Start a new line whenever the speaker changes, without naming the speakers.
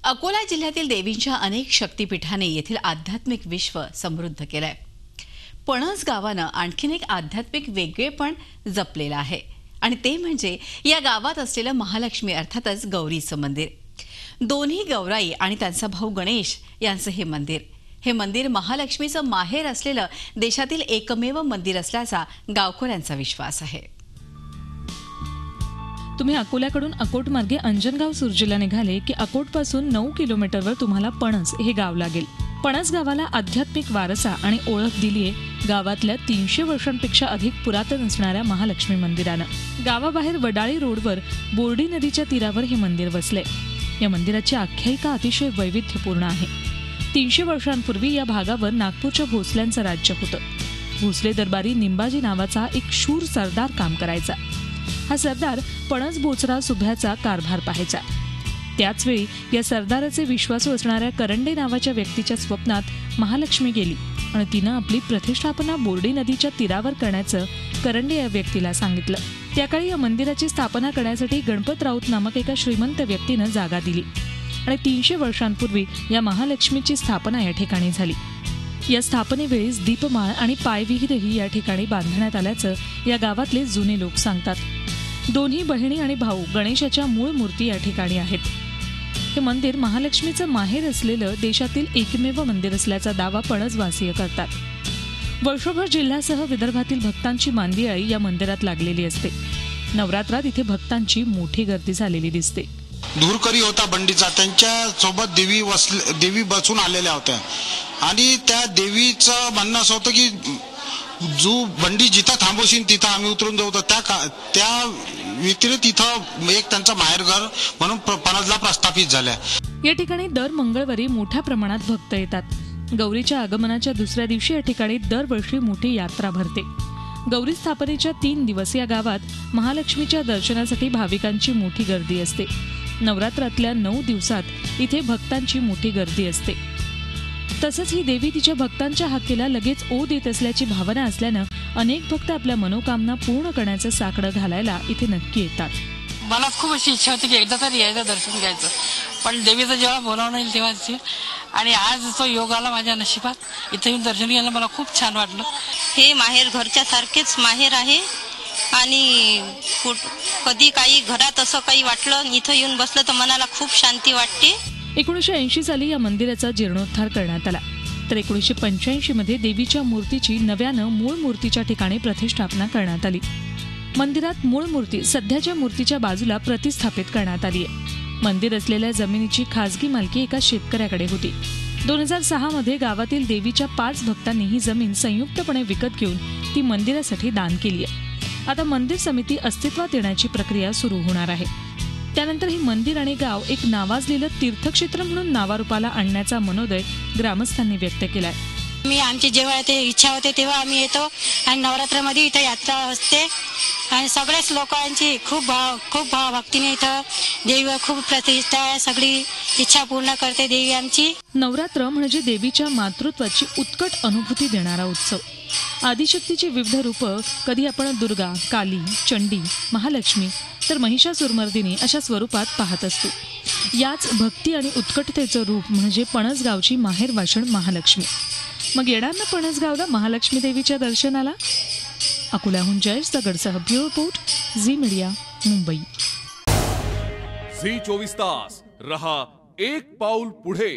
अकोला जिल्ह्यातील देवींच्या अनेक शक्तिपीठाने येथील आध्यात्मिक विश्व समृद्ध केलंय। पणस गावानं आणखीन एक आध्यात्मिक वेगळेपण जपलेलं आहे आणि ते म्हणजे या गावात असलेलं महालक्ष्मी अर्थातच गौरीचं मंदिर। दोन्ही गौराई आणि त्यांचा भाऊ गणेश यांचं हे मंदिर महालक्ष्मीचं माहेर असलेलं देशातील एकमेव मंदिर असल्याचा गावकऱ्यांचा विश्वास आहे।
तुम्ही अकोल्याकडून अकोट मार्गे अंजनगाव सुर्जीला निघाले की अकोटपासून 9 किलोमीटरवर तुम्हाला पणस हे गाव लागेल। पणस गावाला आध्यात्मिक वारसा आणि ओळख दिलीये गावातल्या 300 वर्षांपेक्षा अधिक पुरातन असणाऱ्या महालक्ष्मी मंदिरानं। गावाबाहेर वडाळी रोडवर बोर्डी नदीच्या तीरावर हे मंदिर वसले। या मंदिराची आख्यायिका अतिशय वैविध्यपूर्ण आहे। 300 वर्षांपूर्वी या भागावर नागपूरच्या भोसल्यांचं राज्य होतं। भोसले दरबारी निंबाजी नावाचा एक शूर सरदार काम करायचा। हा सरदार पणस बोचरा सुभ्याचा कारभार पाहायचा। त्याचवेळी या सरदाराचे विश्वासू असणाऱ्या करंडे नावाच्या व्यक्तीच्या स्वप्नात महालक्ष्मी गेली आणि तिनं आपली प्रतिष्ठापना बोर्डी नदीच्या तीरावर करण्याचं करंडे या व्यक्तीला सांगितलं। त्या काळी या मंदिराची स्थापना करण्यासाठी गणपत राऊत नामक एका श्रीमंत व्यक्तीनं जागा दिली आणि 300 वर्षांपूर्वी या महालक्ष्मीची स्थापना या ठिकाणी झाली। या स्थापनेवेळेस दीपमाळ आणि पायविहीरही या ठिकाणी बांधण्यात आल्याचं या गावातले जुने लोक सांगतात। दोन्ही बहिणी आणि भाऊ गणेशाच्या मूळ मूर्ती या ठिकाणी आहेत। हे मंदिर महालक्ष्मीचं माहेर असलेलं देशातील एकमेव मंदिर असल्याचा दावा पणसवासीय करतात। वर्षभर जिल्ह्यासह विदर्भातील भक्तांची मांदियाळी या मंदिरात लागलेली असते। नवरात्रात इथे भक्तांची मोठी गर्दी झालेली दिसते।
धूरकरी होता बंडीचा, त्यांच्या सोबत देवी बसून आलेल्या होत्या आणि त्या देवीचं म्हणणं असं होतं की जो बंडी जिथं थांबवशील तिथं आम्ही उतरून जाऊ। त्या व्यतिरिक्त तिथं एक त्यांचा माहेरघर म्हणून पणसला प्रस्थापित झाल्या।
या ठिकाणी दर मंगळवारी मोठ्या प्रमाणात भक्त येतात। गौरीच्या आगमनाच्या दुसऱ्या दिवशी या ठिकाणी दरवर्षी मोठी यात्रा भरते। गौरी स्थापनेच्या 3 दिवस या गावात महालक्ष्मीच्या दर्शनासाठी भाविकांची मोठी गर्दी असते। नवरात्रातल्या 9 दिवसात इथे भक्तांची मोठी गर्दी असते। तसंच ही देवी तिच्या भक्तांच्या हाकेला लगेच ओढ देत असल्याची भावना असल्यानं अनेक भक्त आपल्या मनोकामना पूर्ण करण्याचं साकडं घालायला इथे नक्की येतात।
मला खूप अशी इच्छा होती की एकदा तरी यायचं, दर्शन घ्यायचं, पण देवीचं जेव्हा बोलावणं येईल तेव्हा आणि आज तो योग आला माझ्या नशिबात। इथे येऊन दर्शन घ्यायला मला खूप छान वाटलं।
हे माहेर घरच्या सारखेच माहेर आहे आणि कधी काही घरात असं काही वाटलं इथं येऊन बसलं तर मनाला खूप शांती वाटते।
1980 साली या मंदिराचा जीर्णोद्धार करण्यात आला, तर 1985 मध्ये देवीच्या मूर्तीची नव्यानं मूळ मूर्तीच्या ठिकाणी प्रतिष्ठापना करण्यात आली। मंदिरात मूळ मूर्ती सध्याच्या मूर्तीच्या बाजूला प्रतिस्थापित करण्यात आली आहे। मंदिर असलेल्या जमिनीची खासगी मालकी एका शेतकऱ्याकडे होती। 2006 मध्ये गावातील देवीच्या 5 भक्तांनी ही जमीन संयुक्तपणे विकत घेऊन ती मंदिरासाठी दान केली आहे। आता मंदिर समिती अस्तित्वात येण्याची प्रक्रिया सुरू होणार आहे। त्यानंतर ही मंदिर आणि गाव एक नावाजलेलं तीर्थक्षेत्र म्हणून नावारूपाला आणण्याचा मनोदय ग्रामस्थांनी व्यक्त केलाय।
आमची जेव्हा ते इच्छा होते तेव्हा आम्ही येतो आणि नवरात्रामध्ये इथं यात्रा असते आणि सगळ्याच लोकांची खूप भक्तीने इथं देवी खूप प्रतिष्ठा आहे। सगळी इच्छा पूर्ण करते देवी आमची।
नवरात्र म्हणजे देवीच्या मातृत्वाची उत्कट अनुभूती देणारा उत्सव। आदिशक्तीची विविध रूपं कधी आपण दुर्गा, काली, चंडी, महालक्ष्मी तर महिषासुरमर्दिनी अशा स्वरूपात पाहत असतो। याच भक्ती आणि उत्कटतेचं रूप म्हणजे पणसगावची माहेर वाशिण महालक्ष्मी। मग येणार ना पणसगावला महालक्ष्मी देवीच्या दर्शनाला? अकोल्याहून जयेश दगडसह bureau report, Zee media, Mumbai.
Zee 24 तास रहा एक पाऊल पुढे।